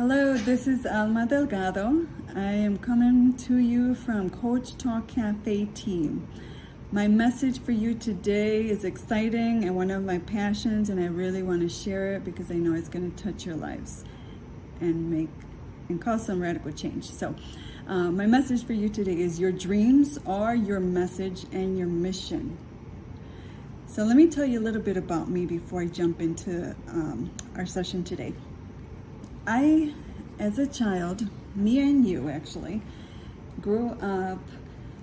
Hello, this is Alma Delgado. I am coming to you from Coach Talk Café team. My message for you today is exciting and one of my passions, and I really want to share it because I know it's going to touch your lives and cause some radical change. So, my message for you today is your dreams are your message and your mission. So let me tell you a little bit about me before I jump into our session today. I, as a child, me and you actually, grew up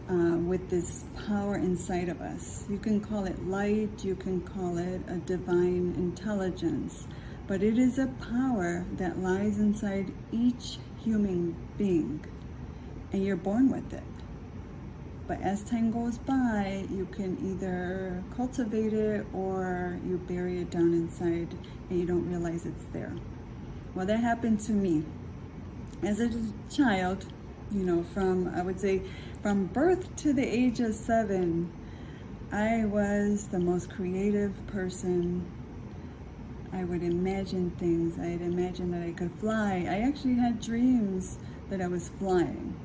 with this power inside of us. You can call it light, you can call it a divine intelligence, but it is a power that lies inside each human being, and you're born with it. But as time goes by, you can either cultivate it or you bury it down inside and you don't realize it's there. Well, that happened to me. As a child, from birth to the age of 7, I was the most creative person. I would imagine things. I'd imagine that I could fly. I actually had dreams that I was flying.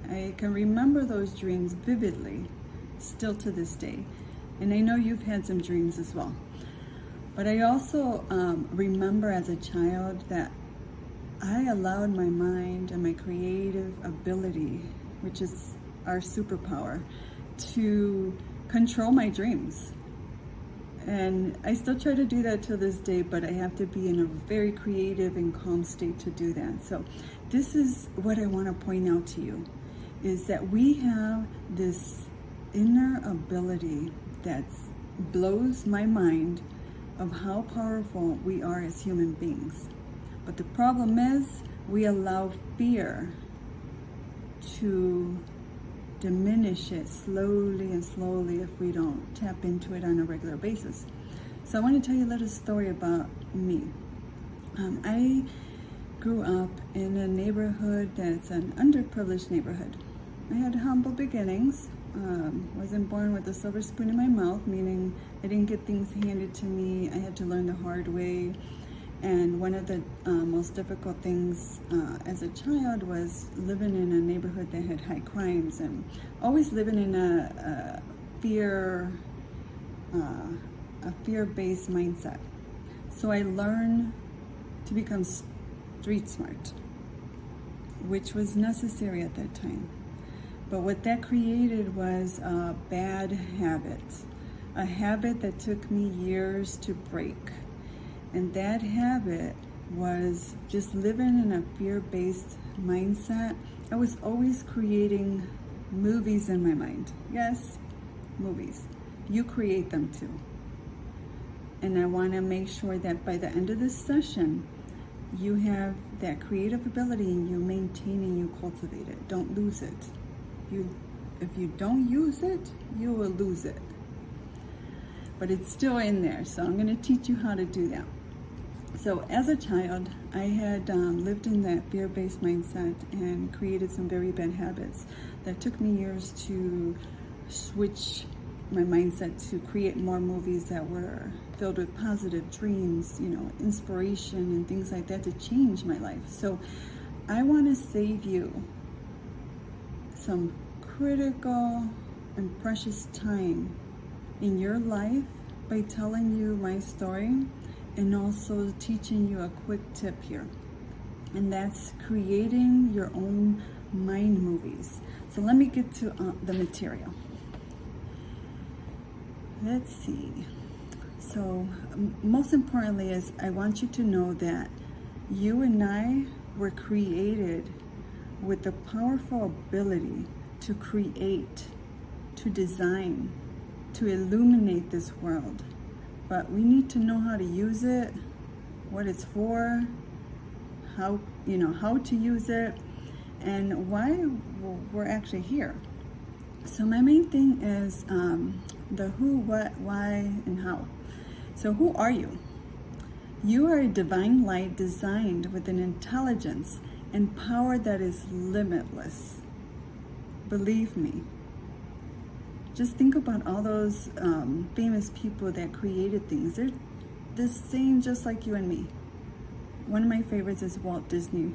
I can remember those dreams vividly, still to this day. And I know you've had some dreams as well. But I also remember as a child that I allowed my mind and my creative ability, which is our superpower, to control my dreams. And I still try to do that to this day, but I have to be in a very creative and calm state to do that. So this is what I want to point out to you, is that we have this inner ability that blows my mind of how powerful we are as human beings. But the problem is we allow fear to diminish it slowly and slowly if we don't tap into it on a regular basis. So I want to tell you a little story about me. I grew up in a neighborhood that's an underprivileged neighborhood. I had humble beginnings. Wasn't born with a silver spoon in my mouth, meaning I didn't get things handed to me. I had to learn the hard way. And one of the most difficult things as a child was living in a neighborhood that had high crimes and always living in a fear-based mindset. So I learned to become street smart, which was necessary at that time. But what that created was a bad habit, a habit that took me years to break. And that habit was just living in a fear-based mindset. I was always creating movies in my mind. Yes, movies. You create them too. And I want to make sure that by the end of this session, you have that creative ability and you maintain and you cultivate it. Don't lose it. If you don't use it, you will lose it. But it's still in there, so I'm going to teach you how to do that. So as a child, I had lived in that fear-based mindset and created some very bad habits that took me years to switch my mindset to create more movies that were filled with positive dreams, inspiration and things like that to change my life. So I want to save you some critical and precious time in your life by telling you my story and also teaching you a quick tip here. And that's creating your own mind movies. So let me get to the material. Let's see. So most importantly is I want you to know that you and I were created with the powerful ability to create, to design, to illuminate this world. But we need to know how to use it, what it's for, how to use it, and why we're actually here. So my main thing is the who, what, why, and how. So who are you? You are a divine light designed with an intelligence and power that is limitless. Believe me. Just think about all those famous people that created things. They're the same just like you and me. One of my favorites is Walt Disney.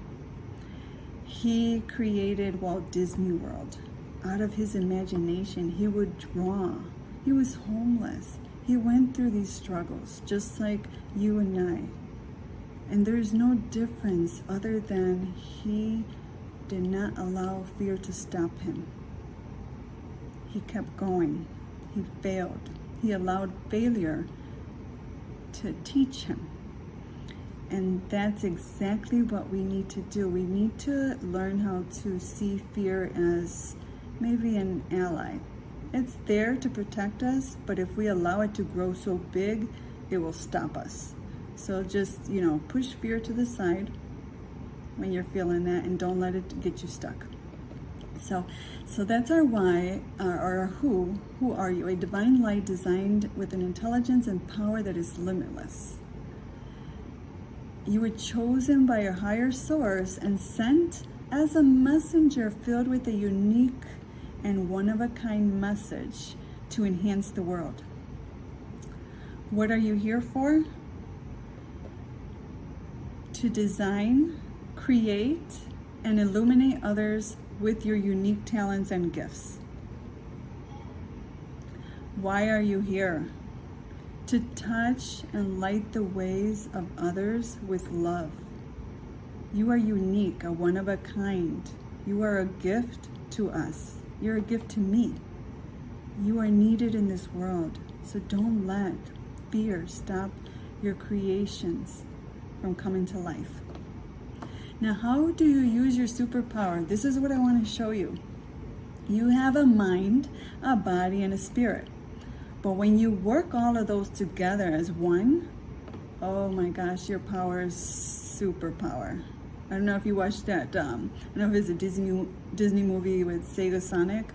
He created Walt Disney World. Out of his imagination, he would draw. He was homeless. He went through these struggles, just like you and I. And there's no difference other than he did not allow fear to stop him. He kept going. He failed. He allowed failure to teach him. And that's exactly what we need to do. We need to learn how to see fear as maybe an ally. It's there to protect us, but if we allow it to grow so big, it will stop us. So just, push fear to the side when you're feeling that, and don't let it get you stuck. So that's our why, or our who. Who are you? A divine light designed with an intelligence and power that is limitless. You were chosen by your higher source and sent as a messenger filled with a unique and one-of-a-kind message to enhance the world. What are you here for? To design, create, and illuminate others with your unique talents and gifts. Why are you here? To touch and light the ways of others with love. You are unique, a one of a kind. You are a gift to us. You're a gift to me. You are needed in this world. So don't let fear stop your creations from coming to life. Now, how do you use your superpower? This is what I want to show you. You have a mind, a body, and a spirit. But when you work all of those together as one, oh my gosh, your power is superpower. I don't know if you watched that, I don't know if it's a Disney movie with Sega Sonic.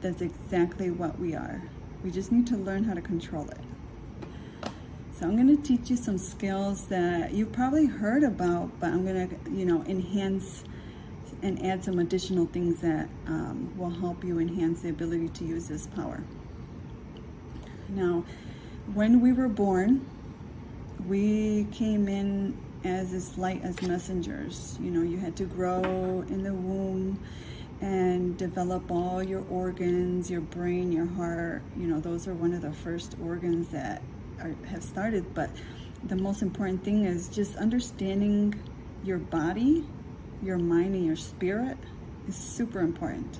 That's exactly what we are. We just need to learn how to control it. So I'm going to teach you some skills that you've probably heard about, but I'm going to, enhance and add some additional things that will help you enhance the ability to use this power. Now, when we were born, we came in as this light as messengers. You had to grow in the womb and develop all your organs, your brain, your heart. Those are one of the first organs that have started. But the most important thing is just understanding your body, your mind, and your spirit is super important.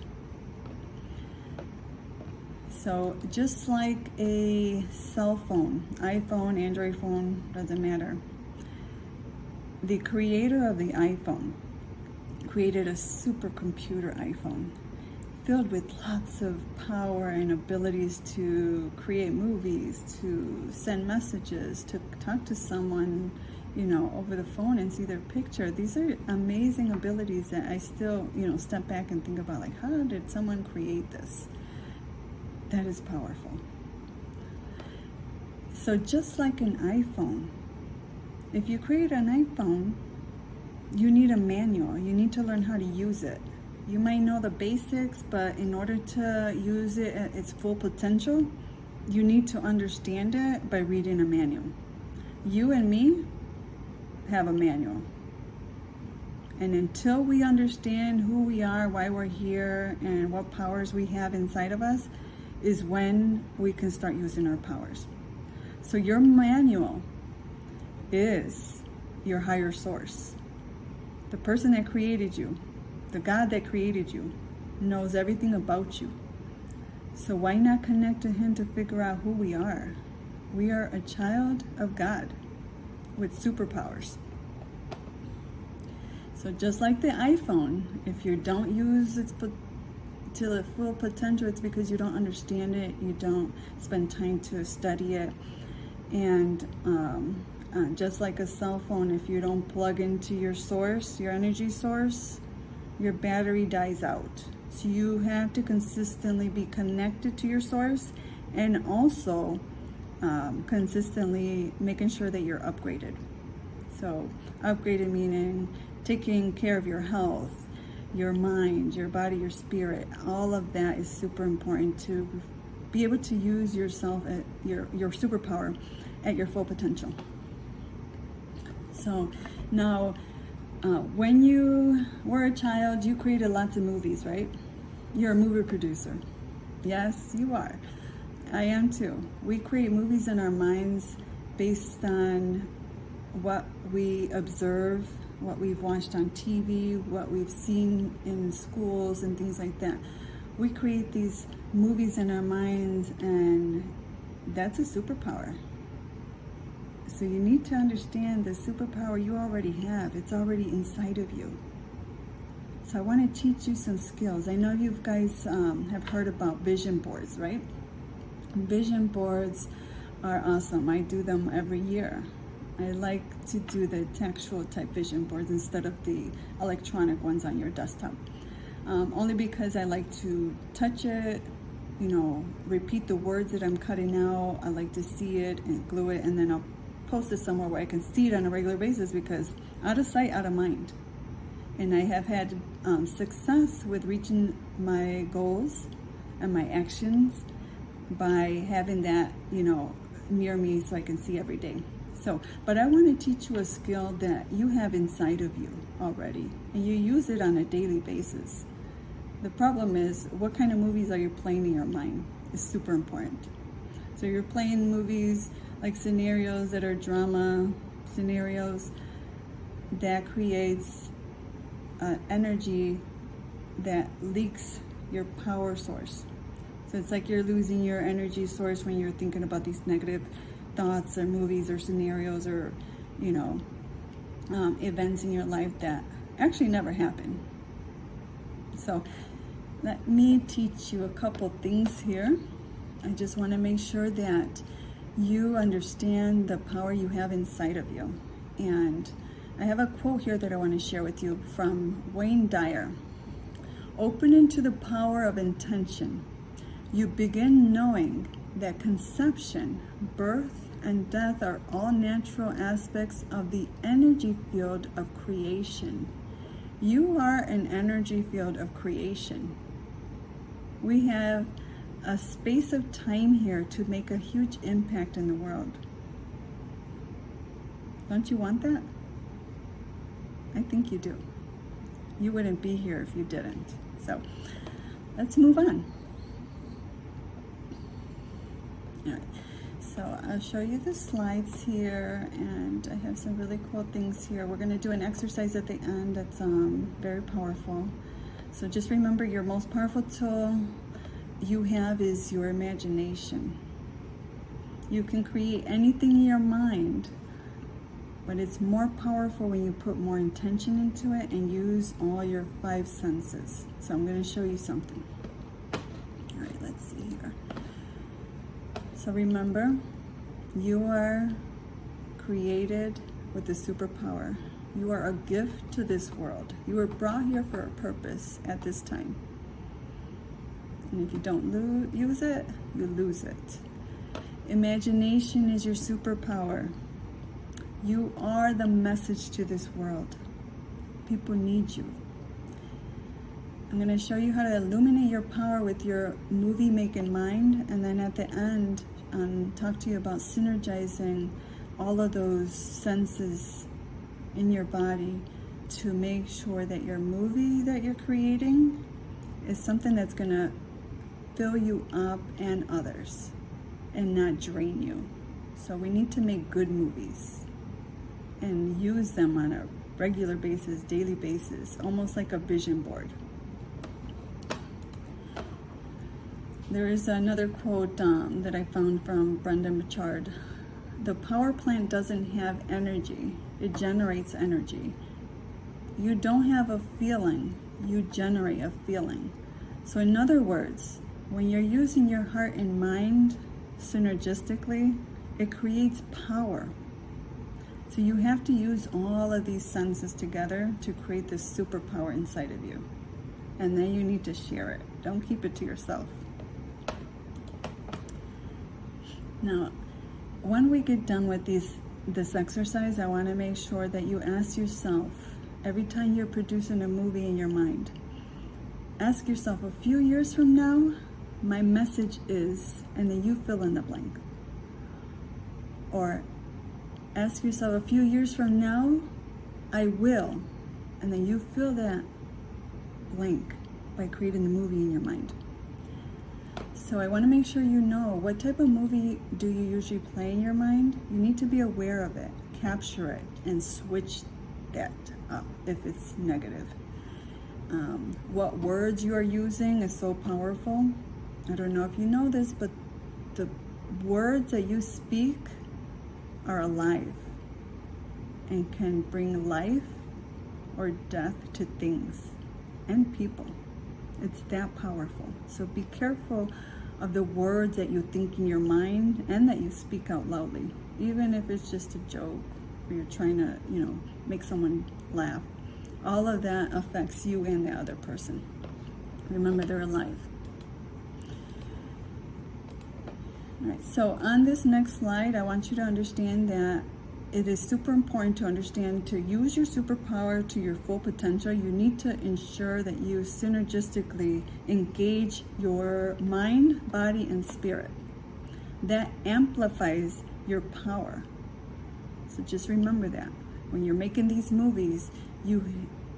So just like a cell phone, iPhone, Android phone, doesn't matter. The creator of the iPhone created a supercomputer iPhone filled with lots of power and abilities to create movies, to send messages, to talk to someone, over the phone and see their picture. These are amazing abilities that I still, step back and think about, like, how did someone create this? That is powerful. So just like an iPhone, if you create an iPhone, you need a manual. You need to learn how to use it. You might know the basics, but in order to use it at its full potential, you need to understand it by reading a manual. You and me have a manual. And until we understand who we are, why we're here, and what powers we have inside of us, is when we can start using our powers. So your manual is your higher source. The person that created you, the God that created you, knows everything about you. So why not connect to him to figure out who we are? We are a child of God with superpowers. So just like the iPhone, if you don't use its to the full potential, it's because you don't understand it, you don't spend time to study it. And just like a cell phone, if you don't plug into your source, your energy source, your battery dies out. So you have to consistently be connected to your source, and also consistently making sure that you're upgraded. So upgraded meaning taking care of your health, your mind, your body, your spirit. All of that is super important to be able to use yourself at your superpower at your full potential. So now, when you were a child, you created lots of movies, right? You're a movie producer. Yes, you are. I am too. We create movies in our minds based on what we observe, what we've watched on TV, what we've seen in schools and things like that. We create these movies in our minds, and that's a superpower. So you need to understand the superpower you already have. It's already inside of you. So I want to teach you some skills. I know you guys have heard about vision boards, right? Vision boards are awesome. I do them every year. I like to do the textual type vision boards instead of the electronic ones on your desktop. Only because I like to touch it, repeat the words that I'm cutting out. I like to see it and glue it, and then I'll post it somewhere where I can see it on a regular basis, because out of sight, out of mind. And I have had success with reaching my goals and my actions by having that, near me so I can see every day. So, but I want to teach you a skill that you have inside of you already, and you use it on a daily basis. The problem is, what kind of movies are you playing in your mind is super important. So you're playing movies like scenarios that are drama scenarios that creates energy that leaks your power source. So it's like you're losing your energy source when you're thinking about these negative thoughts or movies or scenarios or events in your life that actually never happened. So let me teach you a couple things here. I just want to make sure that you understand the power you have inside of you. And I have a quote here that I want to share with you from Wayne Dyer. Open into the power of intention. You begin knowing that conception, birth, and death are all natural aspects of the energy field of creation. You are an energy field of creation. We have a space of time here to make a huge impact in the world. Don't you want that? I think you do. You wouldn't be here if you didn't. So let's move on. All right. So I'll show you the slides here, and I have some really cool things here. We're going to do an exercise at the end that's very powerful. So just remember, your most powerful tool you have is your imagination. You can create anything in your mind, but it's more powerful when you put more intention into it and use all your 5 senses. So I'm going to show you something. All right, let's see here. So remember, you are created with a superpower. You are a gift to this world. You were brought here for a purpose at this time. And if you don't use it, you lose it. Imagination is your superpower. You are the message to this world. People need you. I'm going to show you how to illuminate your power with your movie making mind, and then at the end, talk to you about synergizing all of those senses in your body to make sure that your movie that you're creating is something that's going to fill you up and others and not drain you. So we need to make good movies and use them on a regular basis, daily basis, almost like a vision board. There is another quote that I found from Brendan Burchard. The power plant doesn't have energy, it generates energy. You don't have a feeling, you generate a feeling. So in other words, when you're using your heart and mind synergistically, it creates power. So you have to use all of these senses together to create this superpower inside of you. And then you need to share it. Don't keep it to yourself. Now, when we get done with this exercise, I want to make sure that you ask yourself, every time you're producing a movie in your mind, ask yourself, a few years from now, my message is, and then you fill in the blank. Or ask yourself, a few years from now, I will. And then you fill that blank by creating the movie in your mind. So I want to make sure you know, what type of movie do you usually play in your mind? You need to be aware of it, capture it, and switch that up if it's negative. What words you are using is so powerful. I don't know if you know this, but the words that you speak are alive and can bring life or death to things and people. It's that powerful. So be careful of the words that you think in your mind and that you speak out loudly, even if it's just a joke or you're trying to, make someone laugh. All of that affects you and the other person. Remember, they're alive. All right, so on this next slide, I want you to understand that it is super important to understand, to use your superpower to your full potential, you need to ensure that you synergistically engage your mind, body, and spirit. That amplifies your power. So just remember that. When you're making these movies,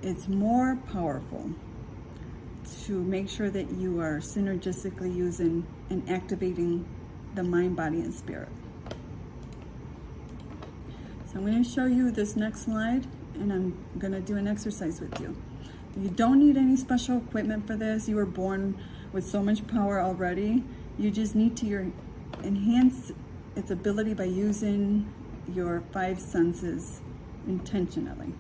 it's more powerful to make sure that you are synergistically using and activating the mind, body, and spirit. So I'm going to show you this next slide, and I'm going to do an exercise with you. You don't need any special equipment for this. You were born with so much power already. You just need to enhance its ability by using your 5 senses intentionally.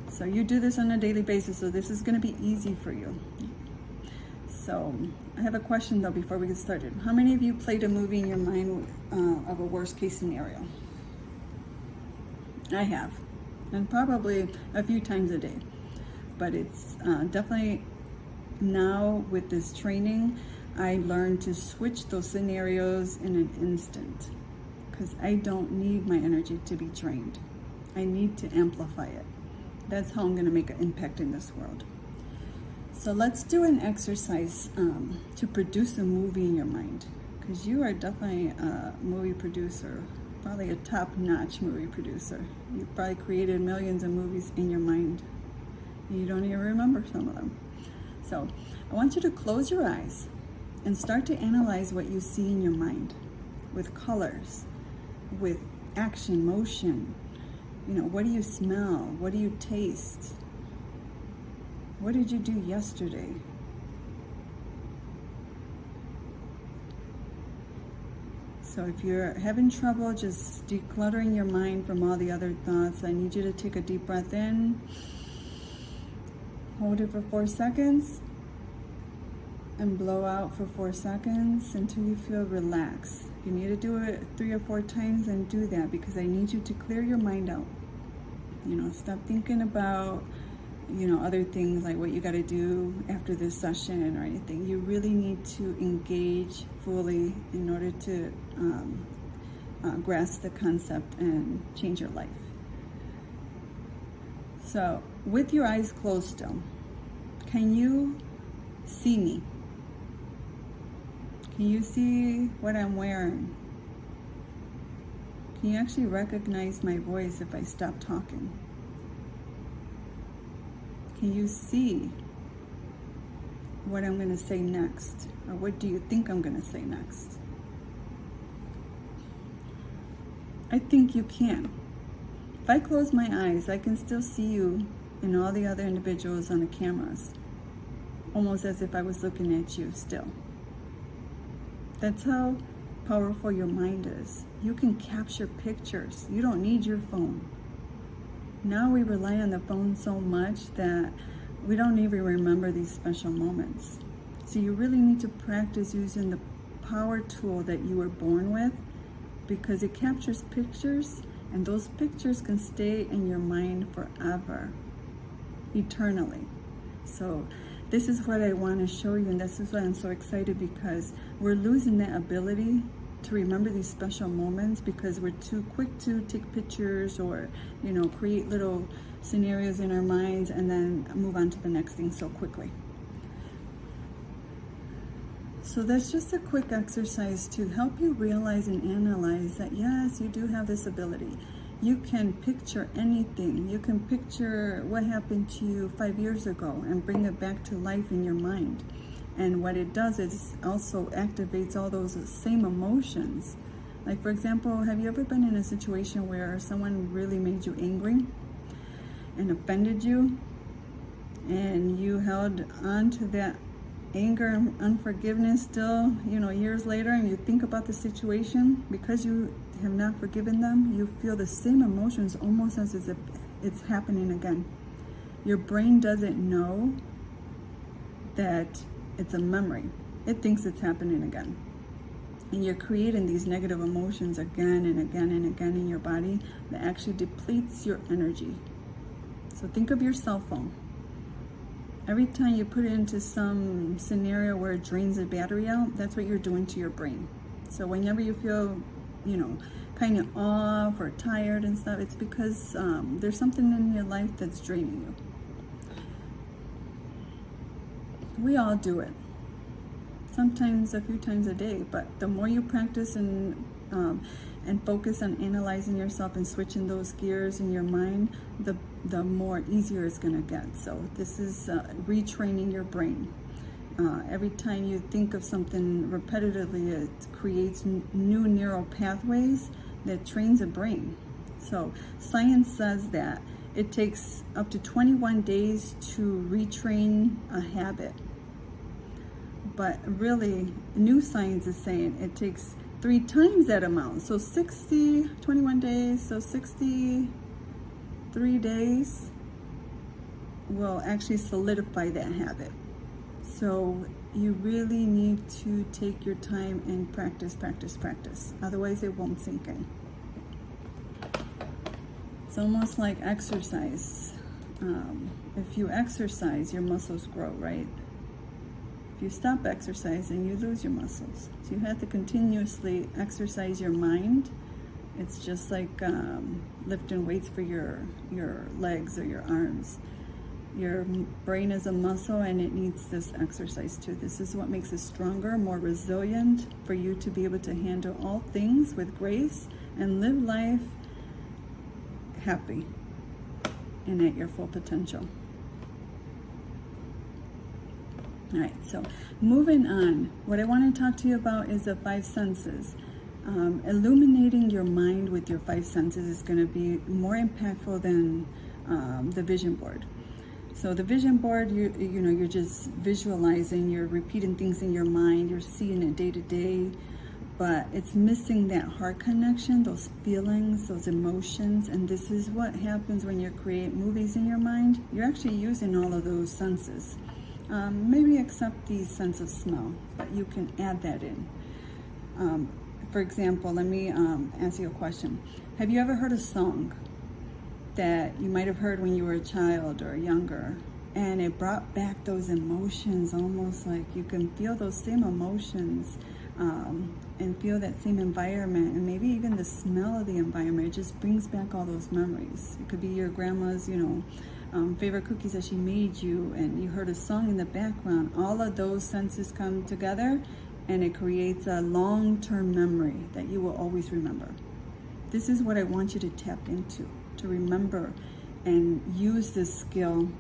So you do this on a daily basis, so this is going to be easy for you. So I have a question though before we get started. How many of you played a movie in your mind of a worst case scenario? I have, and probably a few times a day. But it's definitely, now with this training, I learned to switch those scenarios in an instant, because I don't need my energy to be drained. I need to amplify it. That's how I'm going to make an impact in this world. So let's do an exercise to produce a movie in your mind, because you are definitely a movie producer, probably a top-notch movie producer. You've probably created millions of movies in your mind. You don't even remember some of them. So I want you to close your eyes and start to analyze what you see in your mind, with colors, with action, motion. What do you smell? What do you taste? What did you do yesterday? So if you're having trouble just decluttering your mind from all the other thoughts, I need you to take a deep breath in, hold it for 4 seconds, and blow out for 4 seconds until you feel relaxed. You need to do it 3 or 4 times, and do that, because I need you to clear your mind out. Stop thinking about, other things like what you got to do after this session or anything. You really need to engage fully in order to grasp the concept and change your life. So with your eyes closed still, can you see me? Can you see what I'm wearing? Can you actually recognize my voice if I stop talking? Can you see what I'm going to say next? Or what do you think I'm going to say next? I think you can. If I close my eyes, I can still see you and all the other individuals on the cameras, almost as if I was looking at you still. That's how powerful your mind is. You can capture pictures. You don't need your phone. Now we rely on the phone so much that we don't even remember these special moments. So you really need to practice using the power tool that you were born with, because it captures pictures, and those pictures can stay in your mind forever, eternally. So this is what I want to show you, and this is why I'm so excited, because we're losing that ability to remember these special moments because we're too quick to take pictures or, create little scenarios in our minds and then move on to the next thing so quickly. So that's just a quick exercise to help you realize and analyze that, yes, you do have this ability. You can picture anything. You can picture what happened to you 5 years ago and bring it back to life in your mind. And what it does is also activates all those same emotions. Like, for example, have you ever been in a situation where someone really made you angry and offended you, and you held on to that anger and unforgiveness still, years later, and you think about the situation because you have not forgiven them, you feel the same emotions almost as if it's happening again. Your brain doesn't know that it's a memory. It thinks it's happening again. And you're creating these negative emotions again and again and again in your body that actually depletes your energy. So think of your cell phone. Every time you put it into some scenario where it drains the battery out, that's what you're doing to your brain. So whenever you feel, kind of off or tired and stuff, it's because there's something in your life that's draining you. We all do it. Sometimes a few times a day, but the more you practice and focus on analyzing yourself and switching those gears in your mind, the more easier it's going to get. So this is retraining your brain. Every time you think of something repetitively, it creates new neural pathways that trains the brain. So science says that it takes up to 21 days to retrain a habit. But really, new science is saying it takes 3 times that amount. So 21 days, so 63 days will actually solidify that habit. So you really need to take your time and practice. Otherwise, it won't sink in. It's almost like exercise. If you exercise, your muscles grow, right? If you stop exercising, you lose your muscles. So you have to continuously exercise your mind. It's just like lifting weights for your legs or your arms. Your brain is a muscle and it needs this exercise too. This is what makes it stronger, more resilient, for you to be able to handle all things with grace and live life happy and at your full potential. All right, so moving on, what I want to talk to you about is the 5 senses. Illuminating your mind with your 5 senses is going to be more impactful than the vision board. So the vision board, you're just visualizing, you're repeating things in your mind, you're seeing it day to day, but it's missing that heart connection, those feelings, those emotions. And this is what happens when you create movies in your mind. You're actually using all of those senses. Maybe except the sense of smell, but you can add that in. For example, let me ask you a question. Have you ever heard a song that you might have heard when you were a child or younger, and it brought back those emotions, almost like you can feel those same emotions and feel that same environment, and maybe even the smell of the environment? It just brings back all those memories. It could be your grandma's, favorite cookies that she made you, and you heard a song in the background. All of those senses come together and it creates a long-term memory that you will always remember. This is what I want you to tap into, to remember and use this skill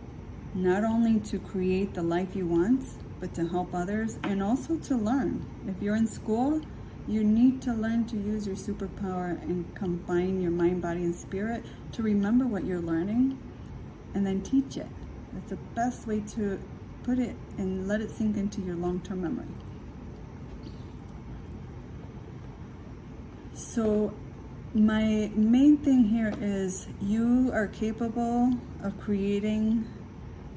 not only to create the life you want, but to help others and also to learn. If you're in school, you need to learn to use your superpower and combine your mind, body, and spirit to remember what you're learning and then teach it. That's the best way to put it and let it sink into your long-term memory. So my main thing here is you are capable of creating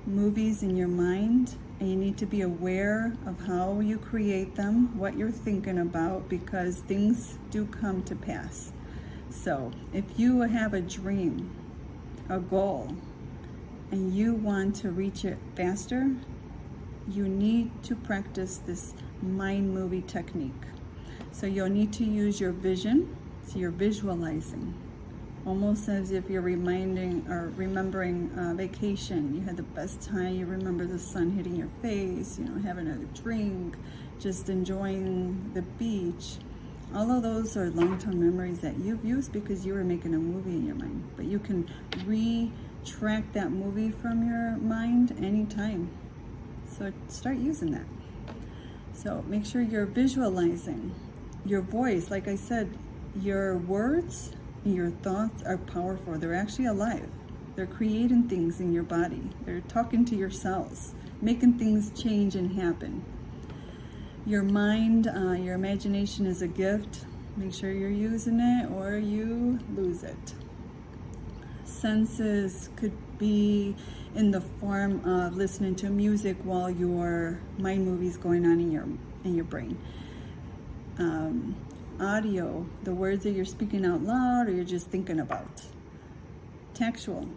movies in your mind, and you need to be aware of how you create them, what you're thinking about, because things do come to pass. So if you have a dream, a goal, and you want to reach it faster, you need to practice this mind movie technique. So you'll need to use your vision. So you're visualizing, almost as if you're remembering vacation. You had the best time. You remember the sun hitting your face, having a drink, just enjoying the beach. All of those are long-term memories that you've used because you were making a movie in your mind. But you can retract that movie from your mind anytime. So start using that. So make sure you're visualizing your voice. Like I said, your words and your thoughts are powerful. They're actually alive. They're creating things in your body. They're talking to your cells, making things change and happen. Your mind, your imagination is a gift. Make sure you're using it or you lose it. Senses could be in the form of listening to music while your mind movie's going on in your brain. Audio, the words that you're speaking out loud or you're just thinking about. Textual,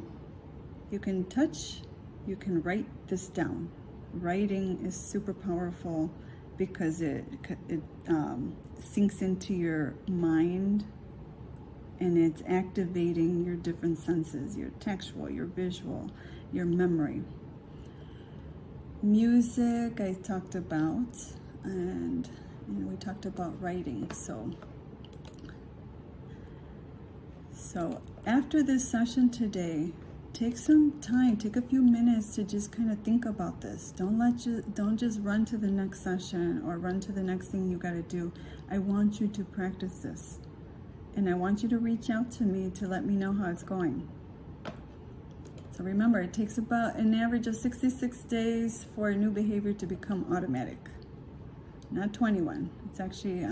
you can touch, you can write this down. Writing is super powerful because it sinks into your mind and it's activating your different senses, your textual, your visual, your memory. Music I talked about, and we talked about writing. So after this session today, take some time, take a few minutes to just kind of think about this. Don't just run to the next session or run to the next thing you got to do. I want you to practice this. And I want you to reach out to me to let me know how it's going. So remember, it takes about an average of 66 days for a new behavior to become automatic. Not 21. It's actually,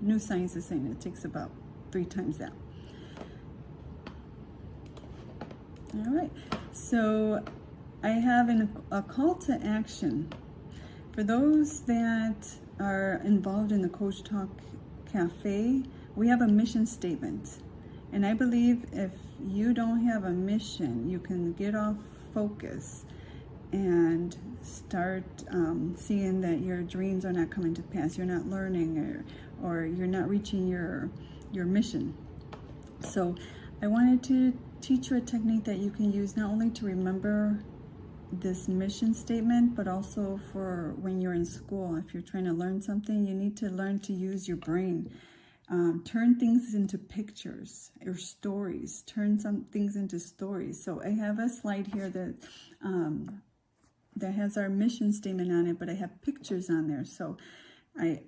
new science is saying it takes about 3 times that. All right, so I have a call to action. For those that are involved in the Coach Talk Café, we have a mission statement. And I believe if you don't have a mission, you can get off focus and start seeing that your dreams are not coming to pass. You're not learning or you're not reaching your mission. So I wanted to teach you a technique that you can use not only to remember this mission statement, but also for when you're in school. If you're trying to learn something, you need to learn to use your brain. Turn things into pictures or stories. Turn some things into stories. So I have a slide here that has our mission statement on it, but I have pictures on there. So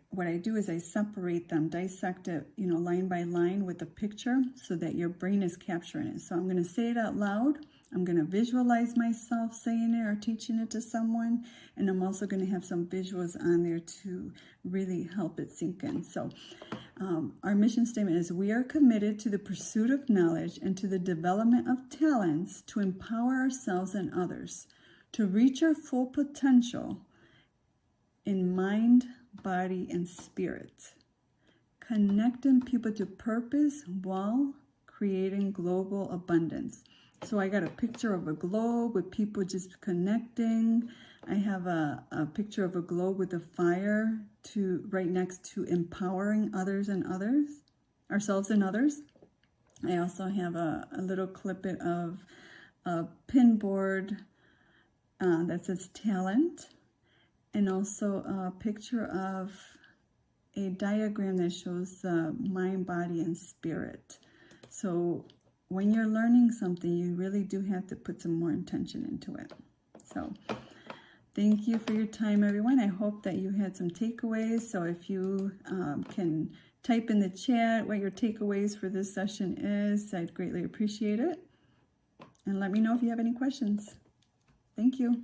what I do is I separate them, dissect it, line by line with a picture so that your brain is capturing it. So I'm going to say it out loud. I'm going to visualize myself saying it or teaching it to someone. And I'm also going to have some visuals on there to really help it sink in. So our mission statement is: we are committed to the pursuit of knowledge and to the development of talents to empower ourselves and others to reach our full potential in mind, body, and spirit, connecting people to purpose while creating global abundance. So I got a picture of a globe with people just connecting. I have a picture of a globe with a fire right next to empowering others and others, ourselves and others. I also have a little clip of a pin board that says talent, and also a picture of a diagram that shows the mind, body, and spirit. So when you're learning something, you really do have to put some more intention into it. So thank you for your time, everyone. I hope that you had some takeaways. So if you can type in the chat what your takeaways for this session is, I'd greatly appreciate it. And let me know if you have any questions. Thank you.